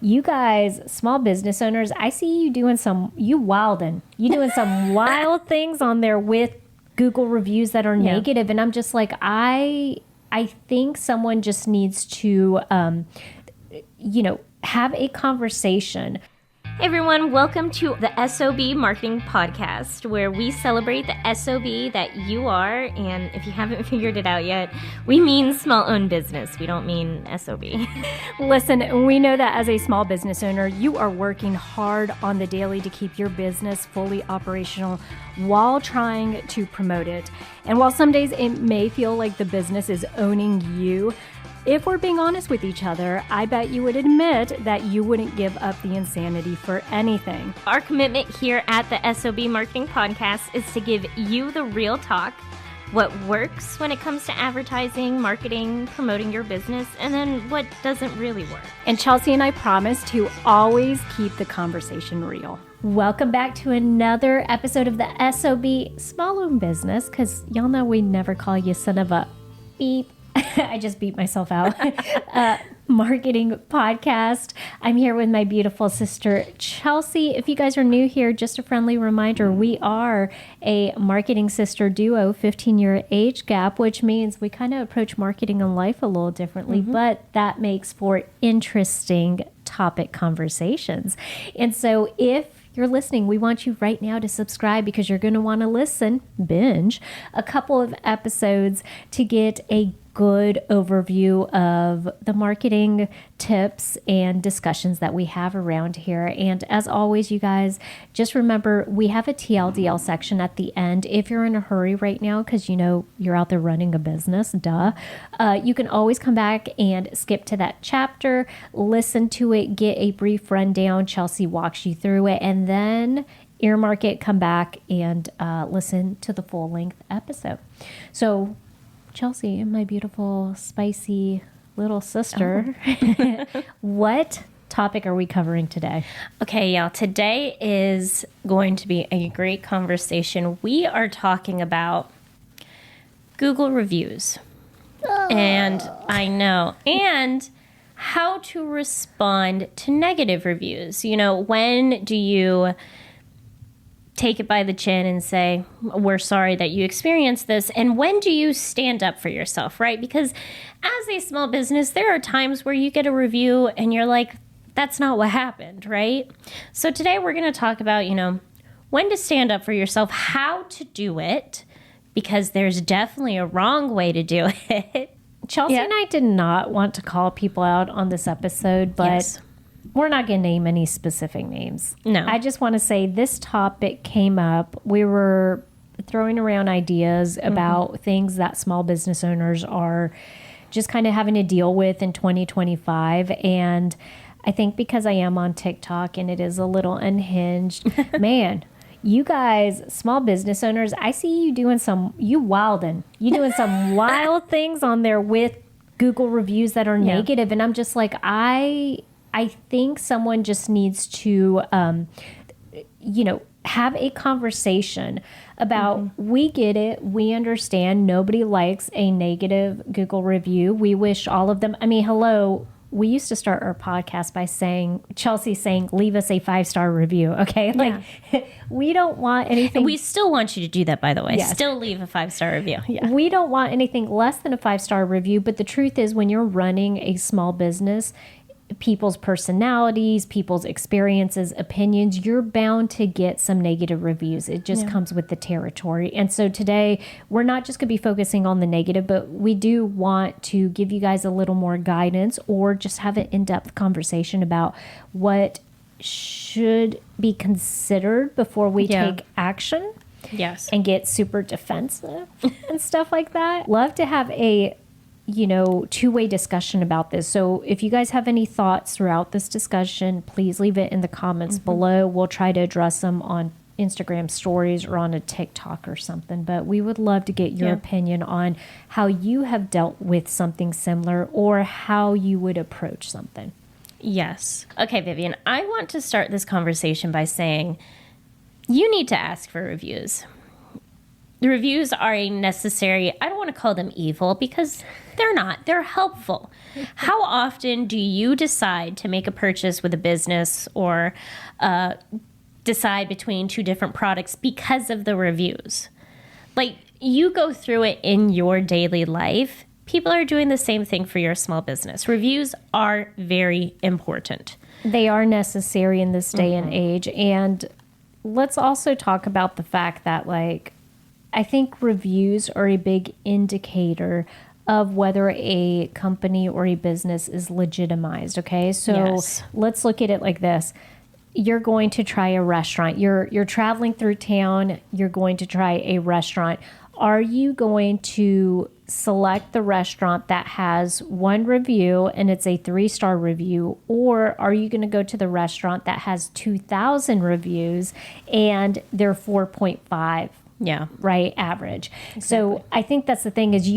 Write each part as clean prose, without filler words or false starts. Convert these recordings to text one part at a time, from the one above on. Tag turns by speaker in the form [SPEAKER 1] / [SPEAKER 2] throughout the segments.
[SPEAKER 1] You guys, small business owners, I see you doing some wild things on there with Google reviews that are negative. And I'm just like, I think someone just needs to, have a conversation.
[SPEAKER 2] Hey everyone, welcome to the S.O.B marketing podcast, where we celebrate the S.O.B that you are. And if you haven't figured it out yet, we mean small owned business. We don't mean S.O.B.
[SPEAKER 1] Listen, we know that as a small business owner, you are working hard on the daily to keep your business fully operational while trying to promote it. And while some days it may feel like the business is owning you, if we're being honest with each other, I bet you would admit that you wouldn't give up the insanity for anything.
[SPEAKER 2] Our commitment here at the S.O.B marketing podcast is to give you the real talk, what works when it comes to advertising, marketing, promoting your business, and then what doesn't really work.
[SPEAKER 1] And Chelsea and I promise to always keep the conversation real. Welcome back to another episode of the S.O.B Small Owned Business, because y'all know we never call you son of a beep. I just beat myself out. Marketing podcast. I'm here with my beautiful sister, Chelsea. If you guys are new here, just a friendly reminder, we are a marketing sister duo, 15-year age gap, which means we kind of approach marketing and life a little differently, but that makes for interesting topic conversations. And so if you're listening, we want you right now to subscribe, because you're going to want to binge a couple of episodes to get a good overview of the marketing tips and discussions that we have around here. And as always, you guys, just remember, we have a TLDL section at the end. If you're in a hurry right now, because you're out there running a business, you can always come back and skip to that chapter, listen to it, get a brief rundown. Chelsea walks you through it, and then earmark it, come back and listen to the full length episode. So Chelsea, my beautiful, spicy little sister, what topic are we covering today?
[SPEAKER 2] Okay, y'all, today is going to be a great conversation. We are talking about Google reviews. And I know. And how to respond to negative reviews. When do you take it by the chin and say, we're sorry that you experienced this? And when do you stand up for yourself, right? Because as a small business, there are times where you get a review and you're like, that's not what happened, right? So today we're going to talk about, when to stand up for yourself, how to do it, because there's definitely a wrong way to do it.
[SPEAKER 1] Chelsea and I did not want to call people out on this episode, but we're not going to name any specific names.
[SPEAKER 2] No.
[SPEAKER 1] I just want to say this topic came up. We were throwing around ideas about things that small business owners are just kind of having to deal with in 2025. And I think because I am on TikTok and it is a little unhinged, man, you guys, small business owners, I see you doing some wild things on there with Google reviews that are negative. And I'm just like, I think someone just needs to, have a conversation about, we get it. We understand nobody likes a negative Google review. We wish all of them, hello. We used to start our podcast by Chelsea saying, leave us a 5-star review. Okay. We don't want anything.
[SPEAKER 2] We still want you to do that, by the way.
[SPEAKER 1] Yes.
[SPEAKER 2] Still leave a 5-star review.
[SPEAKER 1] Yeah. We don't want anything less than a 5-star review. But the truth is, when you're running a small business, people's personalities, people's experiences, opinions, you're bound to get some negative reviews. It just comes with the territory. And so today, we're not just going to be focusing on the negative, but we do want to give you guys a little more guidance, or just have an in-depth conversation about what should be considered before we take action.
[SPEAKER 2] Yes.
[SPEAKER 1] And get super defensive and stuff like that. Love to have a two-way discussion about this. So if you guys have any thoughts throughout this discussion, please leave it in the comments below. We'll try to address them on Instagram stories or on a TikTok or something. But we would love to get your opinion on how you have dealt with something similar, or how you would approach something.
[SPEAKER 2] Yes. Okay, Vivian, I want to start this conversation by saying you need to ask for reviews. The reviews are a necessary, I don't want to call them evil because they're not. They're helpful. How often do you decide to make a purchase with a business or decide between two different products because of the reviews? Like, you go through it in your daily life. People are doing the same thing for your small business. Reviews are very important.
[SPEAKER 1] They are necessary in this day and age. And let's also talk about the fact that, like, I think reviews are a big indicator of whether a company or a business is legitimized. Okay. So let's look at it like this. You're going to try a restaurant. You're traveling through town. You're going to try a restaurant. Are you going to select the restaurant that has one review and it's a 3-star review? Or are you going to go to the restaurant that has 2,000 reviews and they're 4.5?
[SPEAKER 2] Yeah.
[SPEAKER 1] Right. Average. Exactly. So I think that's the thing is,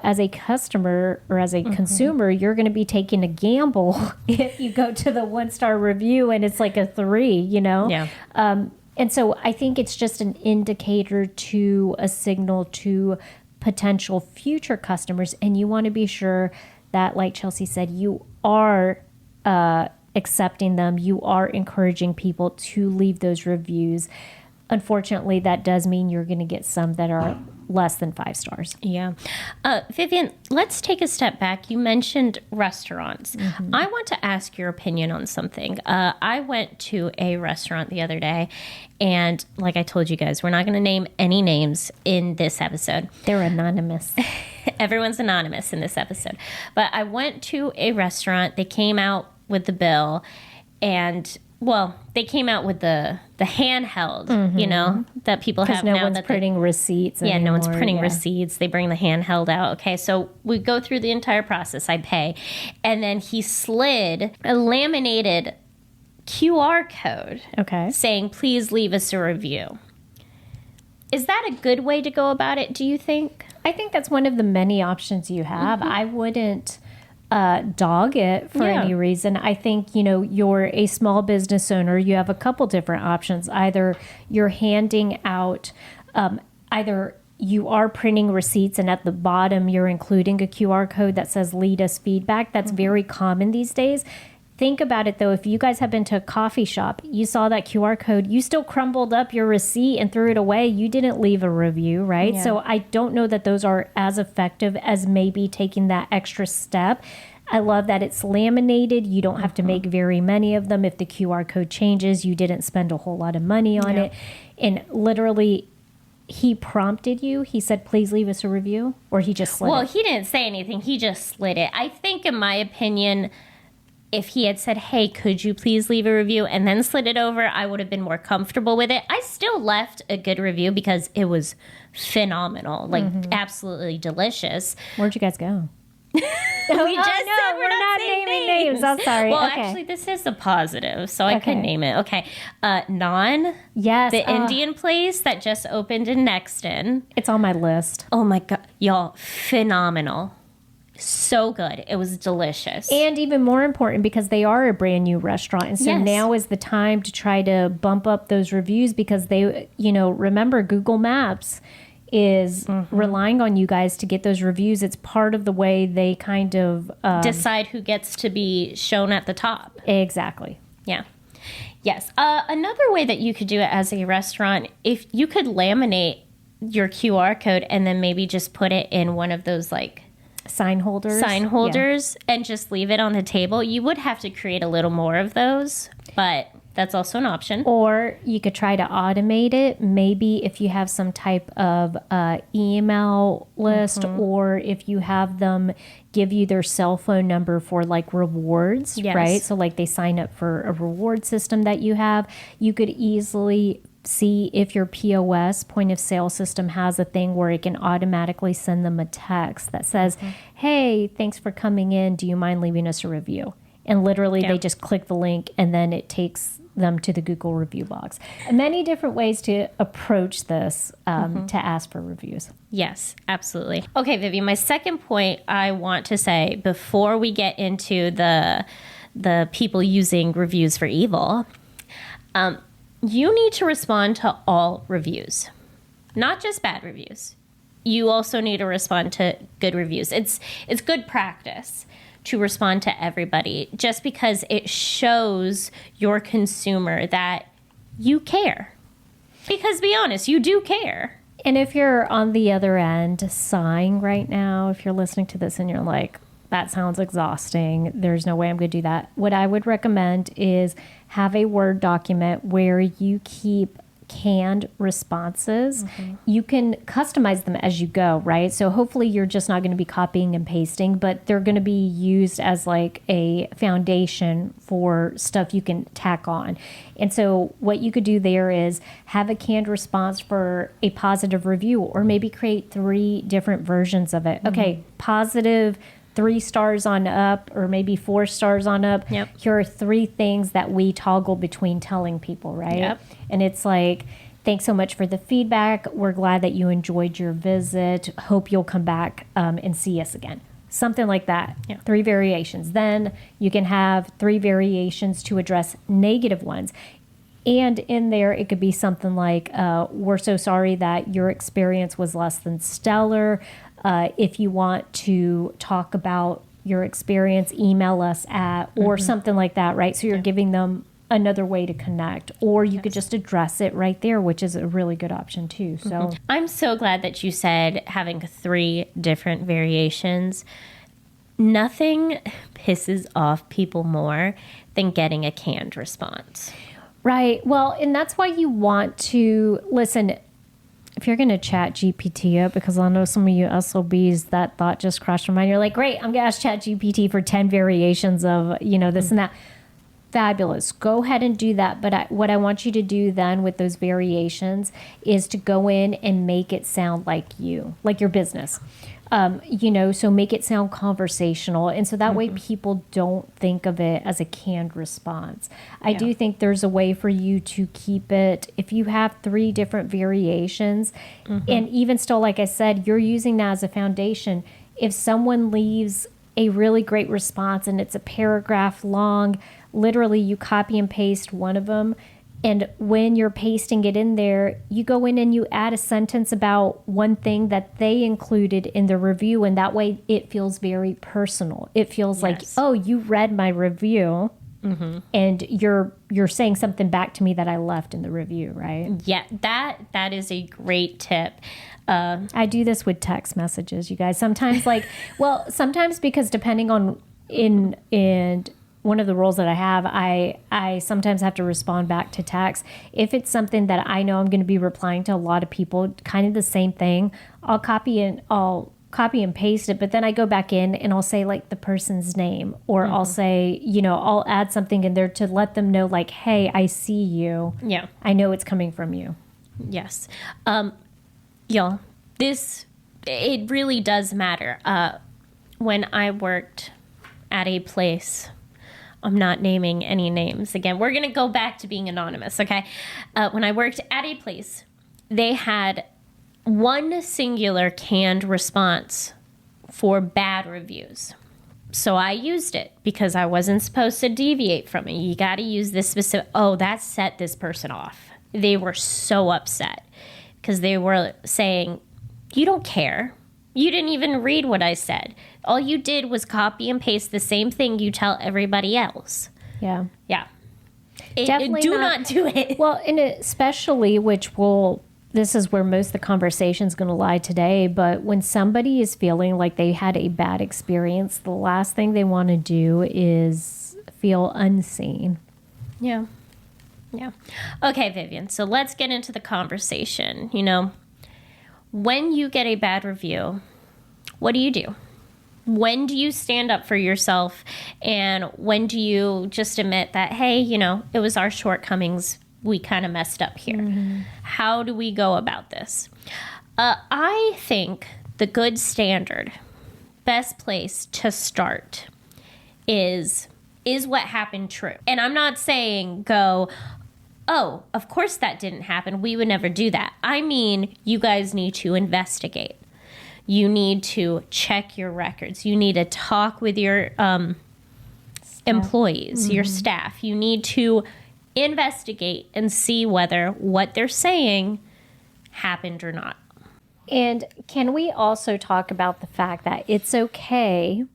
[SPEAKER 1] as a customer or as a consumer, you're going to be taking a gamble if you go to the 1-star review and it's like a 3,
[SPEAKER 2] Yeah.
[SPEAKER 1] And so I think it's just an indicator to a signal to potential future customers. And you want to be sure that, like Chelsea said, you are accepting them. You are encouraging people to leave those reviews. Unfortunately, that does mean you're going to get some that are less than 5 stars.
[SPEAKER 2] Yeah. Vivian, let's take a step back. You mentioned restaurants. I want to ask your opinion on something. I went to a restaurant the other day, and like I told you guys, we're not going to name any names in this episode.
[SPEAKER 1] They're anonymous.
[SPEAKER 2] Everyone's anonymous in this episode. But I went to a restaurant. They came out with the bill, and they came out with the handheld, that people have now.
[SPEAKER 1] No one's printing receipts anymore.
[SPEAKER 2] No one's printing receipts. They bring the handheld out. Okay, so we go through the entire process. I pay. And then he slid a laminated QR code saying, please leave us a review. Is that a good way to go about it, do you think?
[SPEAKER 1] I think that's one of the many options you have. I wouldn't dog it for any reason. I think, you're a small business owner. You have a couple different options. Either you're handing out, either you are printing receipts and at the bottom you're including a QR code that says lead us feedback. That's very common these days. Think about it, though. If you guys have been to a coffee shop, you saw that QR code, you still crumbled up your receipt and threw it away. You didn't leave a review, right? Yeah. So I don't know that those are as effective as maybe taking that extra step. I love that it's laminated. You don't have to make very many of them. If the QR code changes, you didn't spend a whole lot of money on it. And literally, he prompted you. He said, please leave us a review, or he just slid it?
[SPEAKER 2] He didn't say anything. He just slid it. I think, in my opinion, if he had said, hey, could you please leave a review, and then slid it over, I would have been more comfortable with it. I still left a good review because it was phenomenal, absolutely delicious.
[SPEAKER 1] Where'd you guys go?
[SPEAKER 2] We just said we're not naming names.
[SPEAKER 1] I'm sorry.
[SPEAKER 2] Well, actually, this is a positive, so I can name it. Okay. Naan.
[SPEAKER 1] Yes.
[SPEAKER 2] The Indian place that just opened in Nexton.
[SPEAKER 1] It's on my list.
[SPEAKER 2] Oh, my God. Y'all, phenomenal. So good. It was delicious.
[SPEAKER 1] And even more important, because they are a brand new restaurant. And so now is the time to try to bump up those reviews, because they, remember, Google Maps is relying on you guys to get those reviews. It's part of the way they kind of
[SPEAKER 2] decide who gets to be shown at the top.
[SPEAKER 1] Exactly.
[SPEAKER 2] Yeah. Yes. Another way that you could do it as a restaurant, if you could laminate your QR code and then maybe just put it in one of those
[SPEAKER 1] sign holders
[SPEAKER 2] and just leave it on the table. You would have to create a little more of those, but that's also an option.
[SPEAKER 1] Or you could try to automate it. Maybe if you have some type of email list, or if you have them give you their cell phone number for rewards, right? So they sign up for a reward system that you have. You could easily see if your POS, point of sale system, has a thing where it can automatically send them a text that says, hey, thanks for coming in. Do you mind leaving us a review? And literally they just click the link and then it takes them to the Google review box. Many different ways to approach this to ask for reviews.
[SPEAKER 2] Yes, absolutely. Okay, Vivian, my second point I want to say before we get into the people using reviews for evil, you need to respond to all reviews. not just bad reviews. You also need to respond to good reviews. It's good practice to respond to everybody just because it shows your consumer that you care. Because be honest, you do care.
[SPEAKER 1] And if you're on the other end sighing right now, if you're listening to this and you're like, that sounds exhausting, there's no way I'm going to do that. What I would recommend is have a Word document where you keep canned responses. You can customize them as you go, right? So hopefully you're just not going to be copying and pasting, but they're going to be used as like a foundation for stuff you can tack on. And so what you could do there is have a canned response for a positive review, or maybe create 3 different versions of it. Okay, positive 3 stars on up, or maybe 4 stars on up.
[SPEAKER 2] Yep.
[SPEAKER 1] Here are 3 things that we toggle between telling people, right?
[SPEAKER 2] Yep.
[SPEAKER 1] And it's like, thanks so much for the feedback. We're glad that you enjoyed your visit. Hope you'll come back and see us again. Something like that.
[SPEAKER 2] Yeah.
[SPEAKER 1] 3 variations. Then you can have 3 variations to address negative ones. And in there, it could be something like, we're so sorry that your experience was less than stellar. If you want to talk about your experience, email us at, or something like that, right? So you're giving them another way to connect, or you could just address it right there, which is a really good option too. So
[SPEAKER 2] I'm so glad that you said having 3 different variations. Nothing pisses off people more than getting a canned response.
[SPEAKER 1] Right. Well, and that's why you want to listen. If you're going to chat GPT it, because I know some of you SOBs, that thought just crossed your mind. You're like, great, I'm going to ask chat GPT for 10 variations of, this and that. Fabulous. Go ahead and do that. But what I want you to do then with those variations is to go in and make it sound like you, like your business. So make it sound conversational. And so that way people don't think of it as a canned response. I do think there's a way for you to keep it, if you have 3 different variations, and even still, like I said, you're using that as a foundation. If someone leaves a really great response and it's a paragraph long, literally you copy and paste one of them. And when you're pasting it in there, you go in and you add a sentence about one thing that they included in the review. And that way it feels very personal. It feels like, oh, you read my review and you're saying something back to me that I left in the review, right?
[SPEAKER 2] Yeah, that is a great tip.
[SPEAKER 1] I do this with text messages, you guys. Sometimes sometimes because depending on in one of the roles that I have, I sometimes have to respond back to text. If it's something that I know I'm going to be replying to a lot of people, kind of the same thing, I'll copy and paste it, but then I go back in and I'll say like the person's name, or I'll say, I'll add something in there to let them know like, hey, I see you.
[SPEAKER 2] Yeah.
[SPEAKER 1] I know it's coming from you.
[SPEAKER 2] Yes. Y'all, it really does matter. When I worked at a place, I'm not naming any names. Again, we're going to go back to being anonymous, okay? When I worked at a place, they had one singular canned response for bad reviews. So I used it because I wasn't supposed to deviate from it. You got to use this specific. Oh, that set this person off. They were so upset because they were saying, you don't care. You didn't even read what I said. All you did was copy and paste the same thing you tell everybody else.
[SPEAKER 1] Yeah.
[SPEAKER 2] Yeah.
[SPEAKER 1] Definitely
[SPEAKER 2] do not do it.
[SPEAKER 1] Well, and especially, this is where most of the conversation is going to lie today, but when somebody is feeling like they had a bad experience, the last thing they want to do is feel unseen.
[SPEAKER 2] Yeah. Yeah. Okay, Vivian, so let's get into the conversation. When you get a bad review, what do you do? When do you stand up for yourself? And when do you just admit that, hey, it was our shortcomings. We kind of messed up here. How do we go about this? I think the good standard, best place to start is what happened true? And I'm not saying go, oh, of course that didn't happen. We would never do that. I mean, you guys need to investigate. You need to check your records. You need to talk with your employees, your staff. You need to investigate and see whether what they're saying happened or not.
[SPEAKER 1] And can we also talk about the fact that it's okay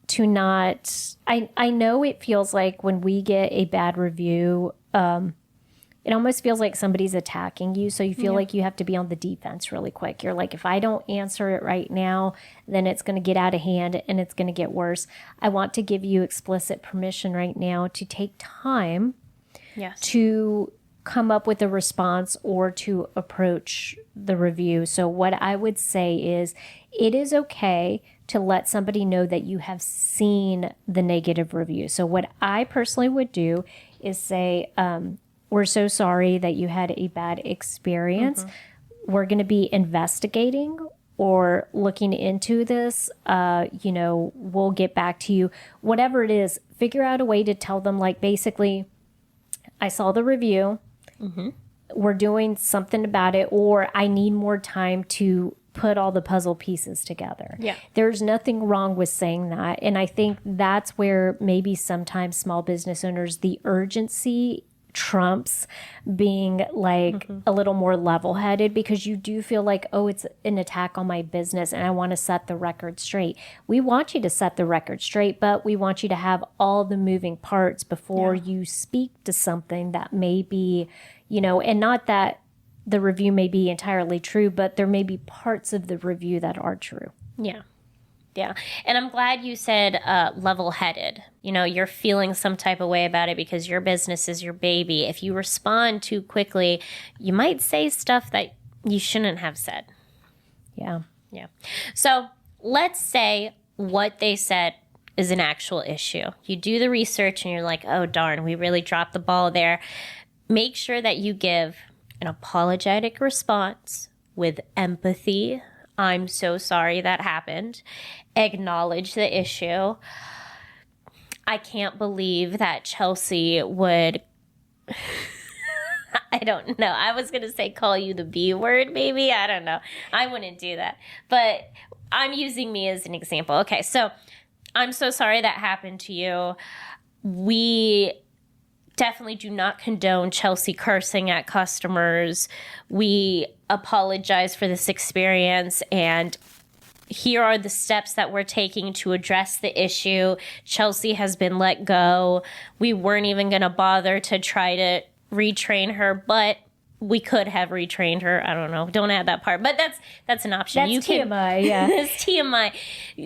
[SPEAKER 1] to not, I know it feels like when we get a bad review, it almost feels like somebody's attacking you. So you feel like you have to be on the defense really quick. You're like, if I don't answer it right now, then it's going to get out of hand and it's going to get worse. I want to give you explicit permission right now to take time to come up with a response or to approach the review. So what I would say is it is okay to let somebody know that you have seen the negative review. So what I personally would do is say, we're so sorry that you had a bad experience. We're going to be investigating or looking into this. We'll get back to you. Whatever it is, figure out a way to tell them, like, basically, I saw the review. We're doing something about it, or I need more time to put all the puzzle pieces together. There's nothing wrong with saying that. And I think that's where maybe sometimes small business owners, the urgency trumps being like a little more level-headed, because you do feel like, oh, it's an attack on my business and I want to set the record straight. We want you to set the record straight, but we want you to have all the moving parts before you speak to something that may be, and not that the review may be entirely true, but there may be parts of the review that are true.
[SPEAKER 2] Yeah. And I'm glad you said level-headed. You're feeling some type of way about it because your business is your baby. If you respond too quickly, you might say stuff that you shouldn't have said.
[SPEAKER 1] Yeah.
[SPEAKER 2] So let's say what they said is an actual issue. You do the research and you're like, oh, darn, we really dropped the ball there. Make sure that you give an apologetic response with empathy. I'm so sorry that happened. Acknowledge the issue. I can't believe that Chelsea would, I don't know. I was going to say call you the B word, maybe. I don't know. I wouldn't do that. But I'm using me as an example. Okay, so I'm so sorry that happened to you. We definitely do not condone Chelsea cursing at customers. We apologize for this experience, and here are the steps that we're taking to address the issue. Chelsea has been let go. We weren't even going to bother to try to retrain her, but we could have retrained her. I don't know. Don't add that part. But that's an option.
[SPEAKER 1] That's TMI, yeah.
[SPEAKER 2] It's TMI.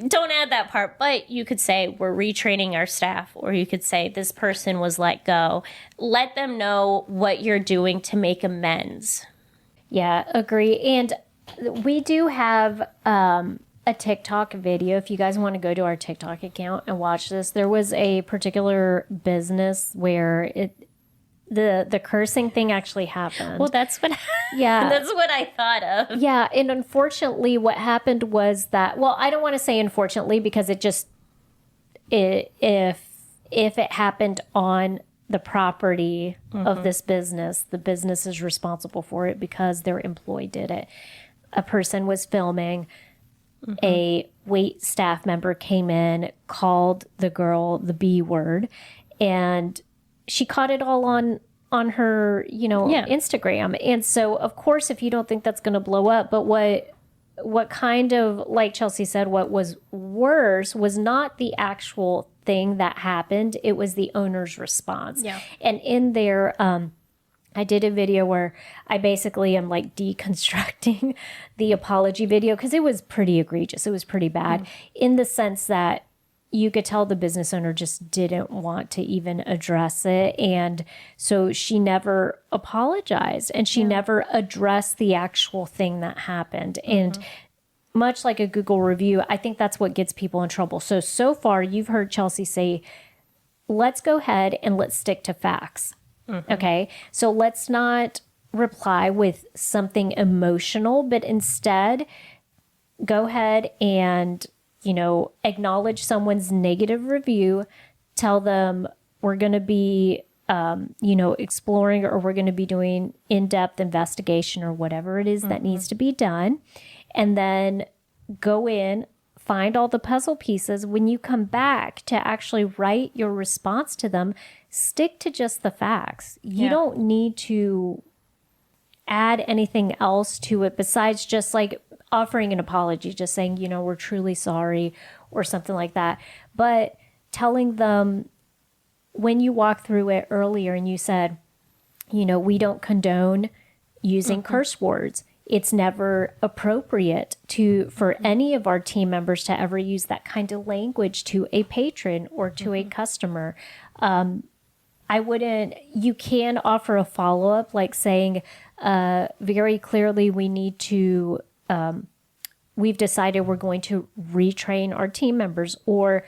[SPEAKER 2] Don't add that part. But you could say we're retraining our staff, or you could say this person was let go. Let them know what you're doing to make amends.
[SPEAKER 1] Yeah, agree. And we do have a TikTok video. If you guys want to go to our TikTok account and watch this, there was a particular business where the cursing thing actually happened.
[SPEAKER 2] Well, that's what I thought of.
[SPEAKER 1] Yeah, and unfortunately what happened was that, well, I don't want to say unfortunately, because if it happened on the property of this business, the business is responsible for it because their employee did it. A person was filming. A wait staff member came in, called the girl the B word, and she caught it all on her, Instagram. And so, of course, if you don't think that's going to blow up, but what kind of, like Chelsea said, what was worse was not the actual thing that happened. It was the owner's response.
[SPEAKER 2] Yeah.
[SPEAKER 1] And in there, I did a video where I basically am like deconstructing the apology video, because it was pretty egregious. It was pretty bad in the sense that you could tell the business owner just didn't want to even address it. And so she never apologized, and she never addressed the actual thing that happened. And much like a Google review, I think that's what gets people in trouble. So far, you've heard Chelsea say, let's go ahead and let's stick to facts. Okay, so let's not reply with something emotional, but instead go ahead and, acknowledge someone's negative review, tell them we're going to be, exploring, or we're going to be doing in-depth investigation or whatever it is that needs to be done. And then go in, find all the puzzle pieces. When you come back to actually write your response to them, stick to just the facts. You don't need to add anything else to it besides just like offering an apology, just saying, we're truly sorry or something like that. But telling them when you walked through it earlier and you said, we don't condone using curse words. It's never appropriate for any of our team members to ever use that kind of language to a patron or to a customer. You can offer a follow-up, like saying, very clearly we've decided we're going to retrain our team members, or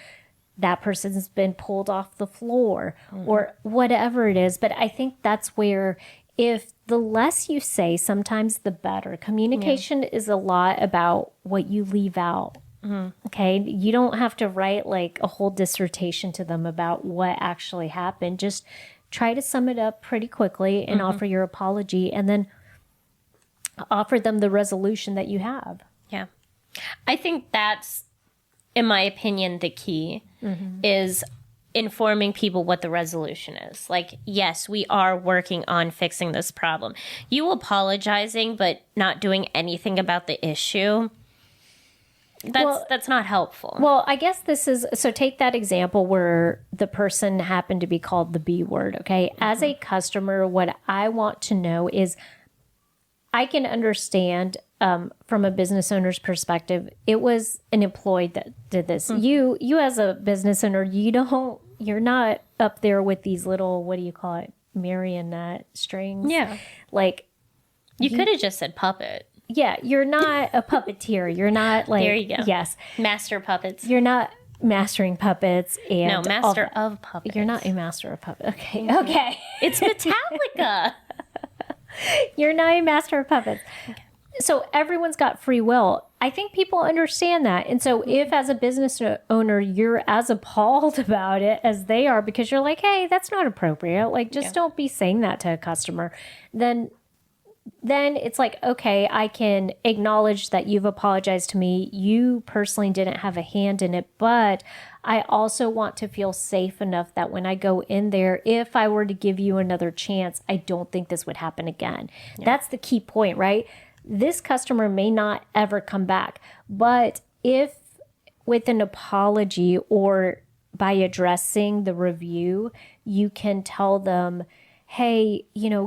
[SPEAKER 1] that person's been pulled off the floor, or whatever it is. But I think that's where, if the less you say, sometimes the better. Communication is a lot about what you leave out. Okay. You don't have to write like a whole dissertation to them about what actually happened. Just try to sum it up pretty quickly and offer your apology, and then offer them the resolution that you have.
[SPEAKER 2] Yeah. I think that's, in my opinion, the key is informing people what the resolution is. Like, yes, we are working on fixing this problem. You apologizing but not doing anything about the issue, that's not helpful.
[SPEAKER 1] Well, I guess so take that example where the person happened to be called the B word, okay? As a customer, what I want to know is, I can understand from a business owner's perspective, it was an employee that did this. You as a business owner, you're not up there with these little, what do you call it, marionette strings?
[SPEAKER 2] Yeah.
[SPEAKER 1] Like,
[SPEAKER 2] you could have just said puppet.
[SPEAKER 1] Yeah, you're not a puppeteer. You're not like,
[SPEAKER 2] there you go.
[SPEAKER 1] Yes.
[SPEAKER 2] Master puppets.
[SPEAKER 1] You're not mastering puppets. And
[SPEAKER 2] no, master of puppets.
[SPEAKER 1] You're not a master of puppets. Okay. Okay.
[SPEAKER 2] It's Metallica.
[SPEAKER 1] You're not a master of puppets. Okay. So everyone's got free will. I think people understand that. And so if as a business owner, you're as appalled about it as they are, because you're like, hey, that's not appropriate. Like, just don't be saying that to a customer. Then it's like, okay, I can acknowledge that you've apologized to me. You personally didn't have a hand in it, but I also want to feel safe enough that when I go in there, if I were to give you another chance, I don't think this would happen again. Yeah. That's the key point, right? This customer may not ever come back, but if with an apology or by addressing the review, you can tell them, hey,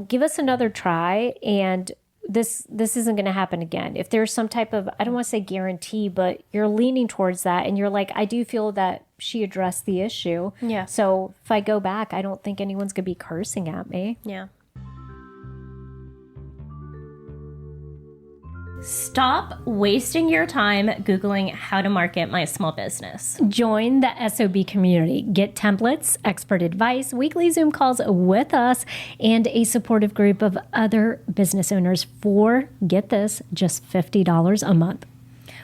[SPEAKER 1] give us another try, and this isn't going to happen again. If there's some type of, I don't want to say guarantee, but you're leaning towards that, and you're like, I do feel that she addressed the issue.
[SPEAKER 2] Yeah.
[SPEAKER 1] So if I go back, I don't think anyone's going to be cursing at me.
[SPEAKER 2] Yeah. Stop wasting your time Googling how to market my small business.
[SPEAKER 1] Join the S.O.B community. Get templates, expert advice, weekly Zoom calls with us, and a supportive group of other business owners for, get this, just $50 a month.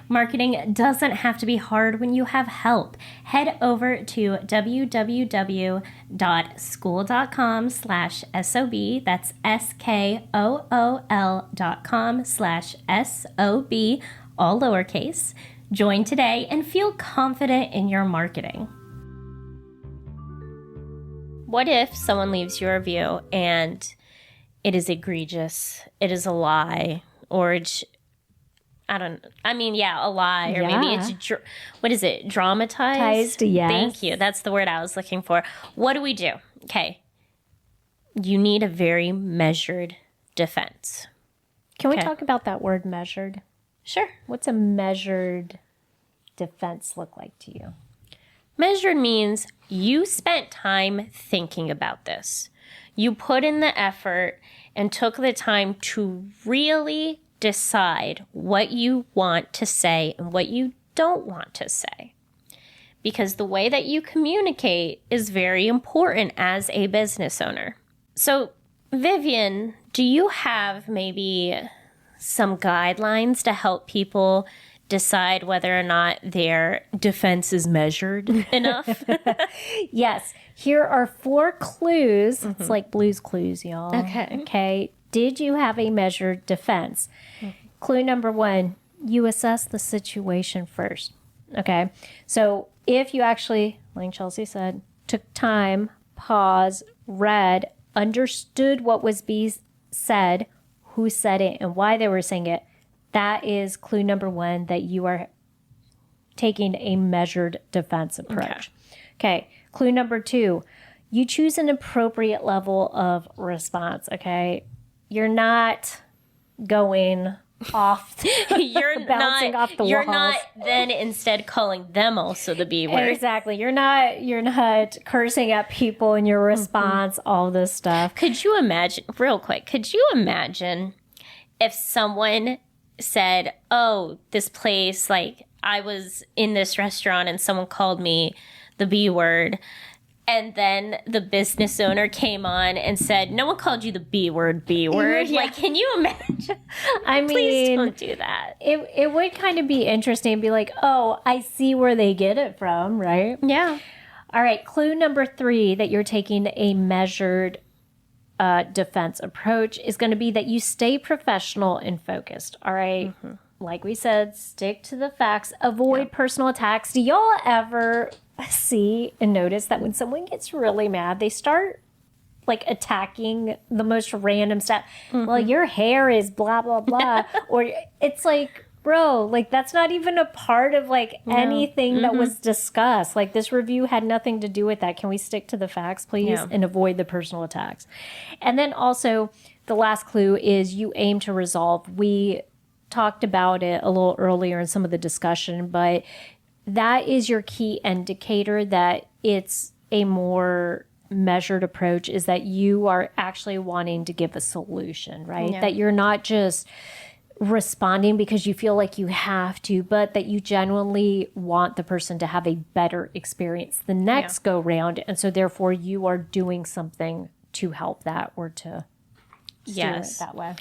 [SPEAKER 2] Marketing doesn't have to be hard when you have help. Head over to www.school.com/SOB. That's SKOOL.com/SOB, all lowercase. Join today and feel confident in your marketing. What if someone leaves you a review and it is egregious, it is a lie, or it's a lie, or maybe it's, what is it, dramatized?
[SPEAKER 1] Yes.
[SPEAKER 2] Thank you. That's the word I was looking for. What do we do? Okay. You need a very measured defense.
[SPEAKER 1] Can we talk about that word measured?
[SPEAKER 2] Sure.
[SPEAKER 1] What's a measured defense look like to you?
[SPEAKER 2] Measured means you spent time thinking about this. You put in the effort and took the time to really decide what you want to say and what you don't want to say. Because the way that you communicate is very important as a business owner. So, Vivian, do you have maybe some guidelines to help people decide whether or not their defense is measured enough?
[SPEAKER 1] Yes. Here are 4 clues. It's like Blue's Clues, y'all. Okay. Did you have a measured defense? Clue number 1, you assess the situation first. Okay. So if you actually, like Chelsea said, took time, paused, read, understood what was being said, who said it and why they were saying it, that is clue number one, that you are taking a measured defense approach. Okay. Clue number two, you choose an appropriate level of response. Okay. You're not going off.
[SPEAKER 2] You're
[SPEAKER 1] bouncing off the
[SPEAKER 2] You're
[SPEAKER 1] walls.
[SPEAKER 2] not then instead calling them also the B word.
[SPEAKER 1] Exactly. You're not cursing at people in your response, all this stuff.
[SPEAKER 2] Could you imagine, real quick, could you imagine if someone said, oh, this place, like I was in this restaurant and someone called me the B word, and then the business owner came on and said, no one called you the B word.
[SPEAKER 1] Yeah.
[SPEAKER 2] Like, can you imagine?
[SPEAKER 1] I
[SPEAKER 2] Please
[SPEAKER 1] mean,
[SPEAKER 2] don't do that.
[SPEAKER 1] it would kind of be interesting and be like, oh, I see where they get it from, right?
[SPEAKER 2] Yeah.
[SPEAKER 1] All right. Clue number three, that you're taking a measured defense approach, is going to be that you stay professional and focused. All right. Like we said, stick to the facts, avoid personal attacks. Do y'all ever see and notice that when someone gets really mad, they start like attacking the most random stuff? Well, your hair is blah, blah, blah. Or it's like, bro, like that's not even a part of like anything that was discussed. Like this review had nothing to do with that. Can we stick to the facts, please? And avoid the personal attacks. And then also the last clue is you aim to resolve. We talked about it a little earlier in some of the discussion, but that is your key indicator that it's a more measured approach, is that you are actually wanting to give a solution, right? That you're not just responding because you feel like you have to, but that you genuinely want the person to have a better experience the next go round. And so therefore you are doing something to help that, or to steer it that way.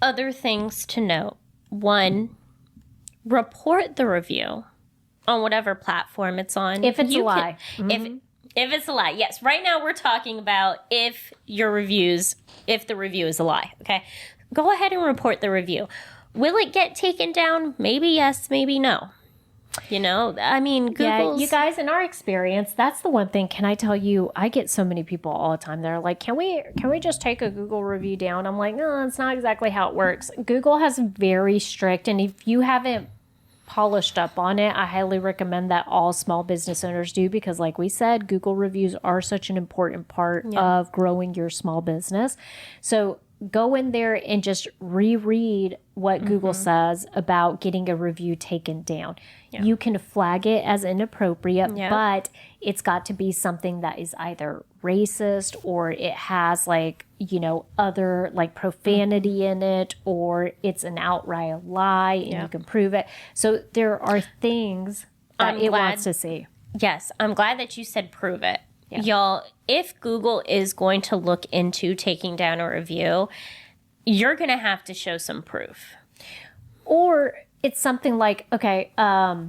[SPEAKER 2] Other things to note. One, report the review on whatever platform it's on.
[SPEAKER 1] If it's a lie.
[SPEAKER 2] If it's a lie. Yes. Right now we're talking about if the review is a lie. Okay. Go ahead and report the review. Will it get taken down? Maybe yes, maybe no. You know, I mean, Google's...
[SPEAKER 1] Yeah, you guys, in our experience, that's the one thing. Can I tell you, I get so many people all the time. They're like, can we just take a Google review down? I'm like, no, it's not exactly how it works. Google has very strict, and if you haven't polished up on it, I highly recommend that all small business owners do, because like we said, Google reviews are such an important part of growing your small business. So go in there and just reread what Google says about getting a review taken down. You can flag it as inappropriate, but it's got to be something that is either racist, or it has like, you know, other like profanity in it, or it's an outright lie and you can prove it. So there are things that it wants to see.
[SPEAKER 2] Yes, I'm glad that you said prove it. Y'all, if Google is going to look into taking down a review, you're going to have to show some proof.
[SPEAKER 1] Or it's something like, okay, I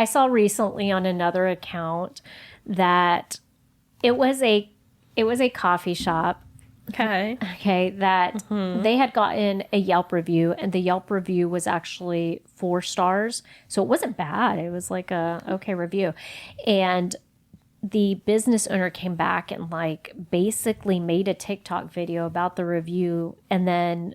[SPEAKER 1] saw recently on another account that it was a coffee shop. Okay, that they had gotten a Yelp review, and the Yelp review was actually 4 stars. So it wasn't bad. It was like a okay review. And the business owner came back and like basically made a TikTok video about the review, and then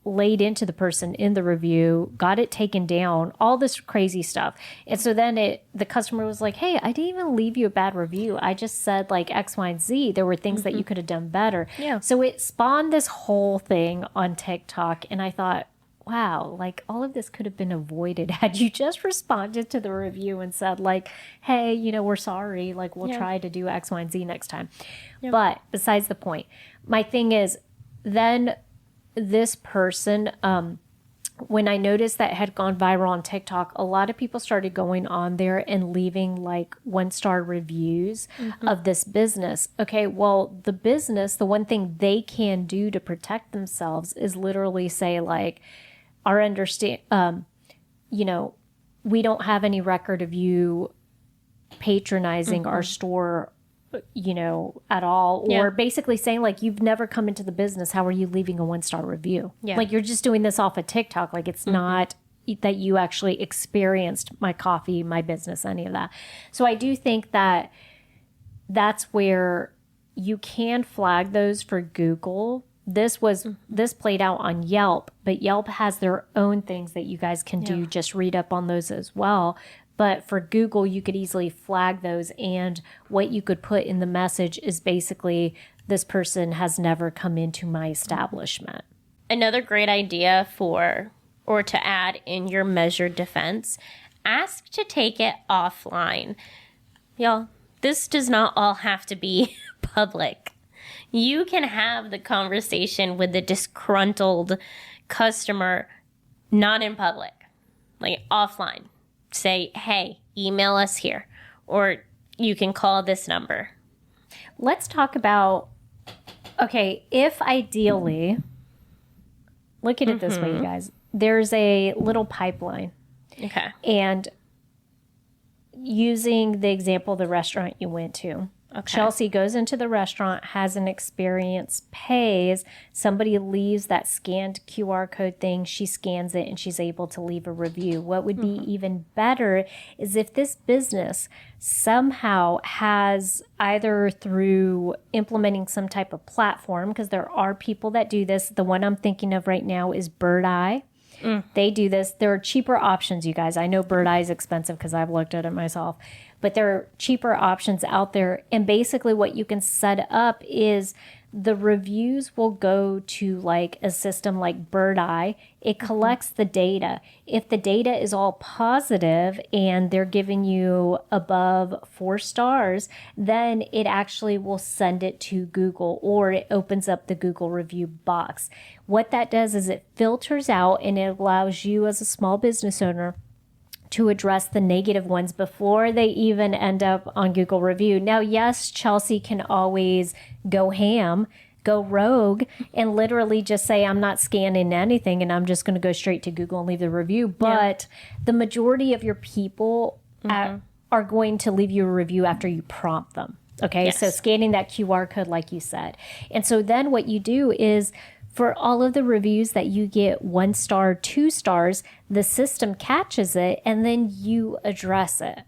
[SPEAKER 1] laid into the person in the review, got it taken down, all this crazy stuff. And so then the customer was like, hey, I didn't even leave you a bad review. I just said like X, Y, and Z. There were things that you could have done better. So it spawned this whole thing on TikTok. And I thought, wow, like all of this could have been avoided had you just responded to the review and said like, hey, you know, we're sorry. Like we'll try to do X, Y, and Z next time. But besides the point, my thing is then this person, when I noticed that it had gone viral on TikTok, a lot of people started going on there and leaving like 1-star reviews of this business. Okay, well, the business, the one thing they can do to protect themselves is literally say like, you know, we don't have any record of you patronizing our store, you know, at all, or basically saying like, you've never come into the business. How are you leaving a 1-star review? Like you're just doing this off of TikTok. Like it's not that you actually experienced my coffee, my business, any of that. So I do think that that's where you can flag those for Google, this played out on Yelp, but Yelp has their own things that you guys can do. Just read up on those as well. But for Google, you could easily flag those. And what you could put in the message is basically, this person has never come into my establishment.
[SPEAKER 2] Another great idea or to add in your measured defense, ask to take it offline. Y'all, this does not all have to be public. You can have the conversation with the disgruntled customer not in public, like offline. Say, hey, email us here, or you can call this number.
[SPEAKER 1] Let's talk about, okay, if ideally, look at it this way, you guys. There's a little pipeline.
[SPEAKER 2] Okay.
[SPEAKER 1] And using the example of the restaurant you went to, Chelsea goes into the restaurant, has an experience, pays, somebody leaves that scanned QR code thing, she scans it, and she's able to leave a review. What would be even better is if this business somehow has, either through implementing some type of platform, because there are people that do this. The one I'm thinking of right now is Bird Eye. They do this. There are cheaper options, you guys. I know Bird Eye is expensive because I've looked at it myself, but there are cheaper options out there. And basically what you can set up is the reviews will go to like a system like Bird Eye. It collects the data. If the data is all positive and they're giving you above 4 stars, then it actually will send it to Google, or it opens up the Google review box. What that does is it filters out, and it allows you as a small business owner to address the negative ones before they even end up on Google review. Now, yes, Chelsea can always go ham, go rogue, and literally just say, I'm not scanning anything and I'm just going to go straight to Google and leave the review. But the majority of your people are going to leave you a review after you prompt them. Okay.
[SPEAKER 2] Yes.
[SPEAKER 1] So scanning that QR code, like you said. And so then what you do is, for all of the reviews that you get 1 star, 2 stars, the system catches it and then you address it.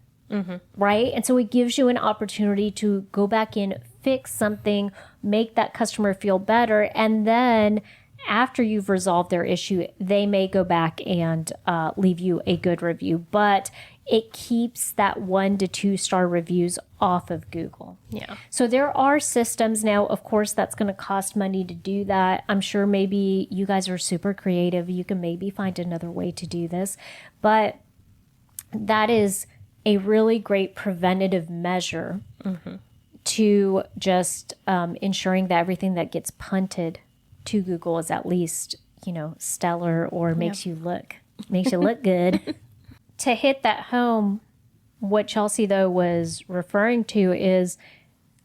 [SPEAKER 1] Right? And so it gives you an opportunity to go back in, fix something, make that customer feel better. And then after you've resolved their issue, they may go back and leave you a good review. But it keeps that 1 to 2 star reviews off of Google.
[SPEAKER 2] Yeah.
[SPEAKER 1] So there are systems now, of course, that's going to cost money to do that. I'm sure maybe you guys are super creative. You can maybe find another way to do this. But that is a really great preventative measure to just ensuring that everything that gets punted to Google is at least, stellar, or makes you look good. To hit that home, what Chelsea, though, was referring to is,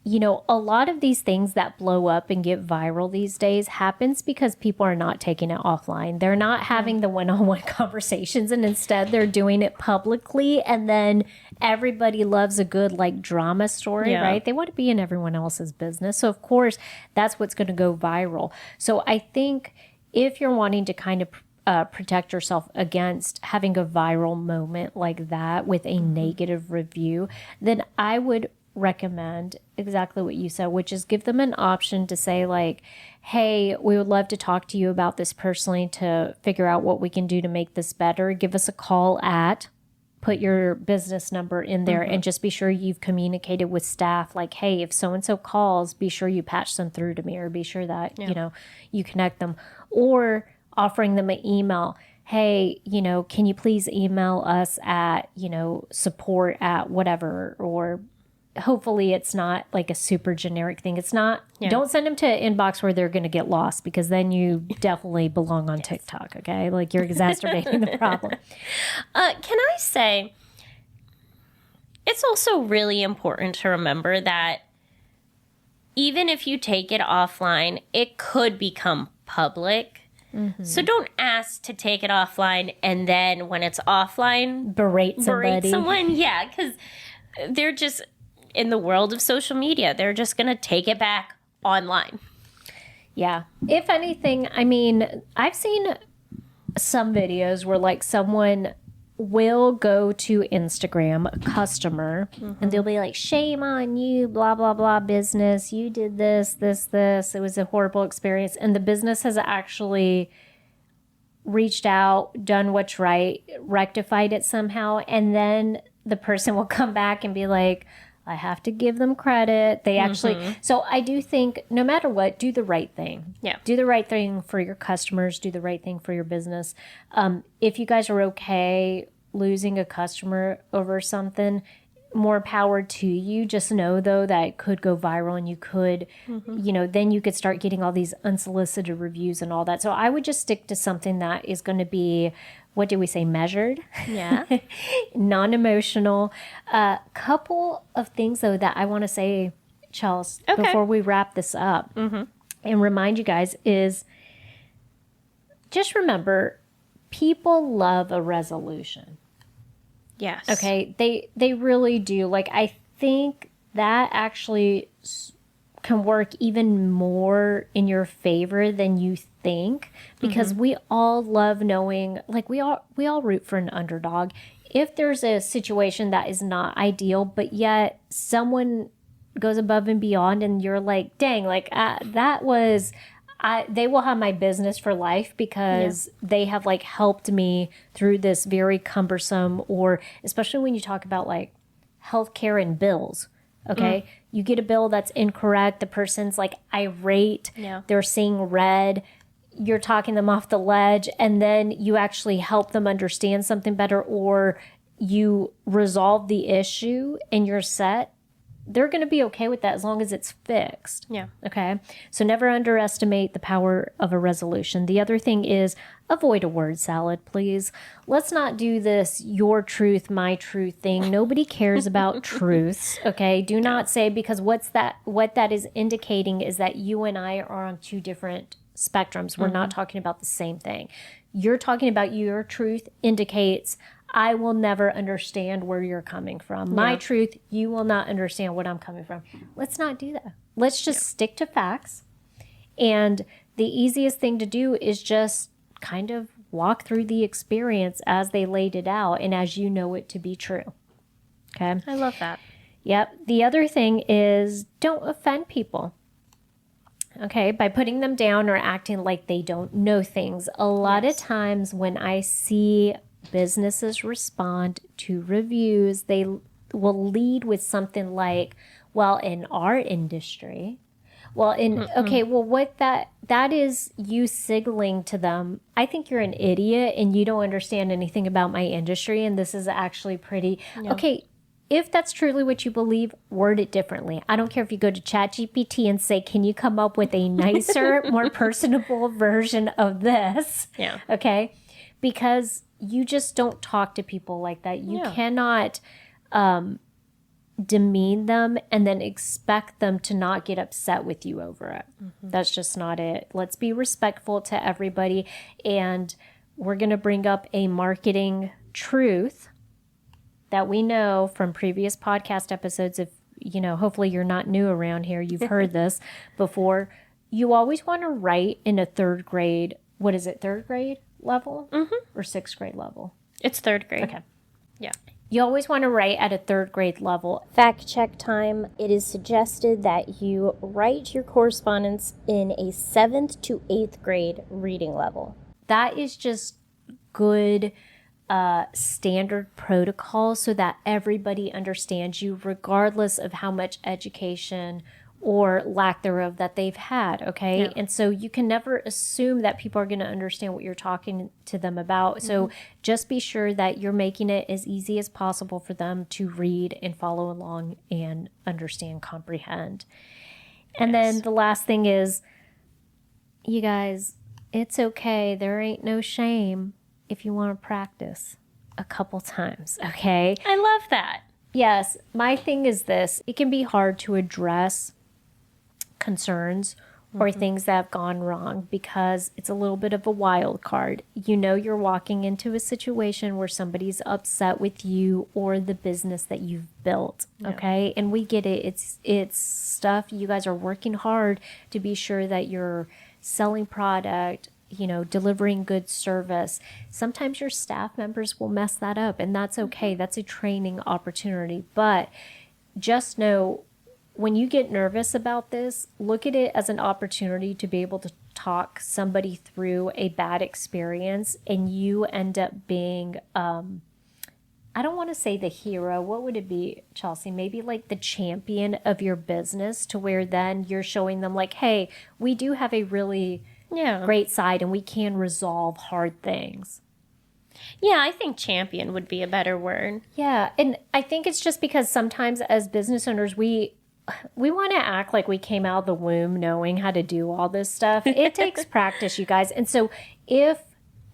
[SPEAKER 1] a lot of these things that blow up and get viral these days happens because people are not taking it offline. They're not having the one-on-one conversations, and instead they're doing it publicly. And then everybody loves a good drama story, right? They want to be in everyone else's business. So of course, that's what's going to go viral. So I think if you're wanting to kind of protect yourself against having a viral moment like that with a negative review, then I would recommend exactly what you said, which is give them an option to say hey, we would love to talk to you about this personally to figure out what we can do to make this better. Give us a call put your business number in there, and just be sure you've communicated with staff hey, if so-and-so calls, be sure you patch them through to me, or be sure that, you connect them. Or offering them an email. Hey, can you please email us at, support at whatever, or hopefully it's not a super generic thing. It's not, don't send them to an inbox where they're going to get lost, because then you definitely belong on TikTok. Okay. You're exacerbating the problem.
[SPEAKER 2] Can I say, it's also really important to remember that even if you take it offline, it could become public. So don't ask to take it offline and then when it's offline,
[SPEAKER 1] berate
[SPEAKER 2] someone. Yeah, because they're just, in the world of social media, they're just going to take it back online.
[SPEAKER 1] Yeah. If anything, I've seen some videos where someone will go to Instagram, a customer, and they'll be like, shame on you, blah, blah, blah, business. You did this. It was a horrible experience. And the business has actually reached out, done what's right, rectified it somehow. And then the person will come back and be like, I have to give them credit. They actually, so I do think no matter what, do the right thing.
[SPEAKER 2] Yeah.
[SPEAKER 1] Do the right thing for your customers, do the right thing for your business. If you guys are okay losing a customer over something, more power to you. Just know though that it could go viral and you could, then you could start getting all these unsolicited reviews and all that. So I would just stick to something that is going to be, what do we say, measured?
[SPEAKER 2] Yeah.
[SPEAKER 1] Non-emotional. Couple of things though that I want to say, Chels, before we wrap this up and remind you guys is just remember, people love a resolution.
[SPEAKER 2] Yes.
[SPEAKER 1] Okay. They really do. Like, I think that actually can work even more in your favor than you think, because we all love knowing, like, we all root for an underdog. If there's a situation that is not ideal, but yet someone goes above and beyond and you're like, dang, like they will have my business for life because they have like helped me through this very cumbersome, or especially when you talk about like healthcare and bills. Okay. You get a bill that's incorrect. The person's like irate.
[SPEAKER 2] Yeah.
[SPEAKER 1] They're seeing red. You're talking them off the ledge, and then you actually help them understand something better, or you resolve the issue and you're set. They're going to be okay with that as long as it's fixed.
[SPEAKER 2] Yeah.
[SPEAKER 1] Okay. So never underestimate the power of a resolution. The other thing is avoid a word salad, please. Let's not do this your truth, my truth thing. Nobody cares about truths. Okay. Do not say, because what that is indicating is that you and I are on two different spectrums. We're not talking about the same thing. You're talking about your truth indicates I will never understand where you're coming from. My truth, you will not understand what I'm coming from. Let's not do that. Let's just stick to facts. And the easiest thing to do is just kind of walk through the experience as they laid it out and as you know it to be true. Okay?
[SPEAKER 2] I love that.
[SPEAKER 1] Yep. The other thing is don't offend people. Okay, by putting them down or acting like they don't know things. A lot of times when I see businesses respond to reviews, they will lead with something like, well, in our industry, what that is you signaling to them, I think you're an idiot and you don't understand anything about my industry, and this is actually pretty, okay. If that's truly what you believe, word it differently. I don't care if you go to ChatGPT and say, can you come up with a nicer, more personable version of this?
[SPEAKER 2] Yeah.
[SPEAKER 1] Okay. Because you just don't talk to people like that. You cannot demean them and then expect them to not get upset with you over it. That's just not it. Let's be respectful to everybody. And we're going to bring up a marketing truth that we know from previous podcast episodes. If, hopefully you're not new around here, you've heard this before. You always want to write in a third grade, what is it, third grade level or sixth grade level?
[SPEAKER 2] It's third grade.
[SPEAKER 1] Okay.
[SPEAKER 2] Yeah.
[SPEAKER 1] You always want to write at a third grade level.
[SPEAKER 3] Fact check time. It is suggested that you write your correspondence in a 7th to 8th grade reading level.
[SPEAKER 1] That is just good standard protocol so that everybody understands you regardless of how much education or lack thereof that they've had, okay? And so you can never assume that people are going to understand what you're talking to them about. So just be sure that you're making it as easy as possible for them to read and follow along and understand, comprehend. And then the last thing is, you guys, it's okay. There ain't no shame if you want to practice a couple times, okay?
[SPEAKER 2] I love that.
[SPEAKER 1] Yes, my thing is this. It can be hard to address concerns or things that have gone wrong because it's a little bit of a wild card. You're walking into a situation where somebody's upset with you or the business that you've built, okay? And we get it. It's stuff. You guys are working hard to be sure that you're selling product, delivering good service. Sometimes your staff members will mess that up, and that's okay. That's a training opportunity. But just know, when you get nervous about this, look at it as an opportunity to be able to talk somebody through a bad experience, and you end up being, I don't want to say the hero. What would it be, Chelsea? Maybe like the champion of your business, to where then you're showing them like, hey, we do have a really great side and we can resolve hard things.
[SPEAKER 2] Yeah, I think champion would be a better word.
[SPEAKER 1] Yeah, and I think it's just because sometimes as business owners, we want to act like we came out of the womb knowing how to do all this stuff. It takes practice, you guys. And so if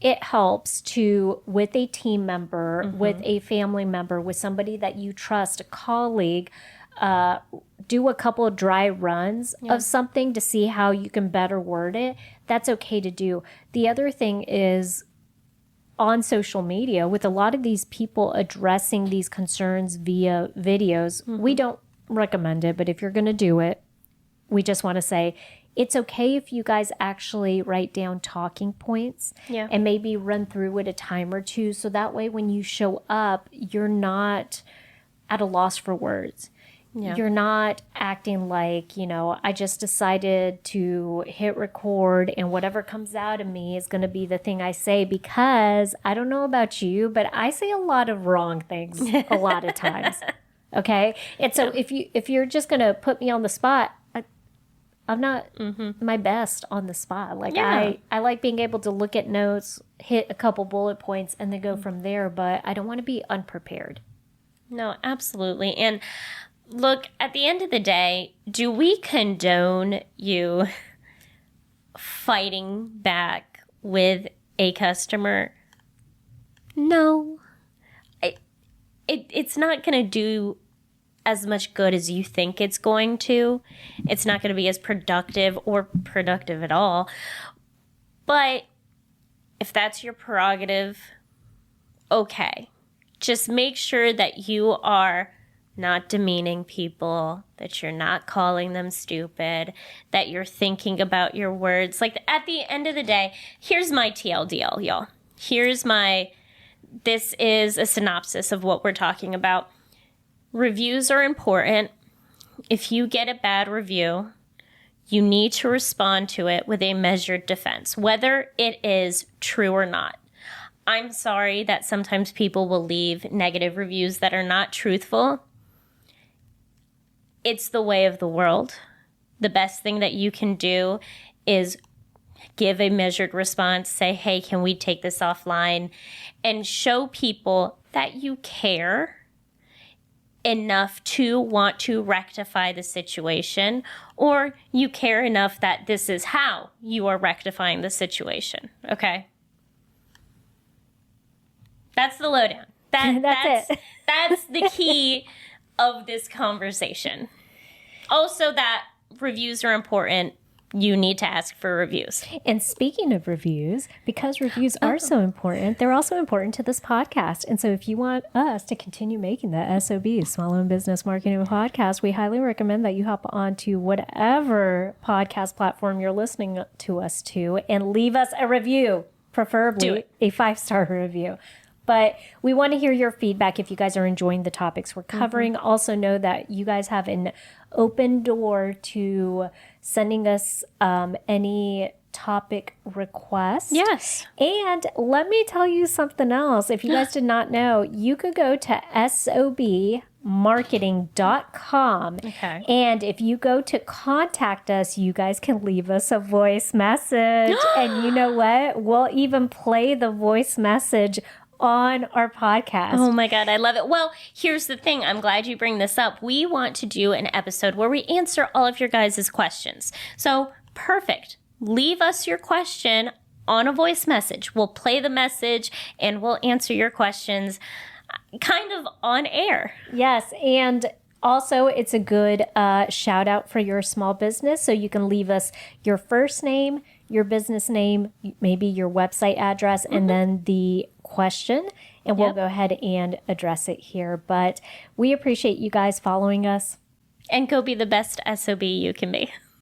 [SPEAKER 1] it helps to, with a team member, with a family member, with somebody that you trust, a colleague, do a couple of dry runs of something to see how you can better word it, that's okay to do. The other thing is, on social media, with a lot of these people addressing these concerns via videos, we don't recommend it, but if you're going to do it, we just want to say it's okay if you guys actually write down talking points and maybe run through it a time or two, so that way when you show up, you're not at a loss for words. You're not acting like, I just decided to hit record and whatever comes out of me is going to be the thing I say, because I don't know about you, but I say a lot of wrong things a lot of times. Okay. And so if you're just going to put me on the spot, I'm not my best on the spot. Like I like being able to look at notes, hit a couple bullet points, and then go from there. But I don't want to be unprepared.
[SPEAKER 2] No, absolutely. And look, at the end of the day, do we condone you fighting back with a customer? No. It's not going to do as much good as you think it's going to. It's not going to be as productive or productive at all. But if that's your prerogative, okay. Just make sure that you are not demeaning people, that you're not calling them stupid, that you're thinking about your words. Like, at the end of the day, here's my TLDL, y'all. This is a synopsis of what we're talking about. Reviews are important. If you get a bad review, you need to respond to it with a measured defense, whether it is true or not. I'm sorry that sometimes people will leave negative reviews that are not truthful. It's the way of the world. The best thing that you can do is give a measured response, say, hey, can we take this offline? And show people that you care enough to want to rectify the situation, or you care enough that this is how you are rectifying the situation. Okay? That's the lowdown. That's it. That's the key of this conversation. Also, that reviews are important. You need to ask for reviews.
[SPEAKER 1] And speaking of reviews, because reviews are so important, they're also important to this podcast. And so if you want us to continue making the S.O.B, Small Owned Business Marketing Podcast, we highly recommend that you hop on to whatever podcast platform you're listening to us to and leave us a review, preferably a 5-star review. But we want to hear your feedback if you guys are enjoying the topics we're covering. Also know that you guys have an open door to sending us any topic requests.
[SPEAKER 2] Yes.
[SPEAKER 1] And let me tell you something else. If you guys did not know, you could go to SOBmarketing.com.
[SPEAKER 2] Okay.
[SPEAKER 1] And if you go to contact us, you guys can leave us a voice message. And you know what? We'll even play the voice message on our podcast.
[SPEAKER 2] Oh my God, I love it. Well, here's the thing. I'm glad you bring this up. We want to do an episode where we answer all of your guys' questions. So, perfect. Leave us your question on a voice message. We'll play the message and we'll answer your questions kind of on air.
[SPEAKER 1] Yes, and also, it's a good shout out for your small business. So you can leave us your first name, your business name, maybe your website address, and then the question, and we'll go ahead and address it here. But we appreciate you guys following us.
[SPEAKER 2] And go be the best SOB you can be.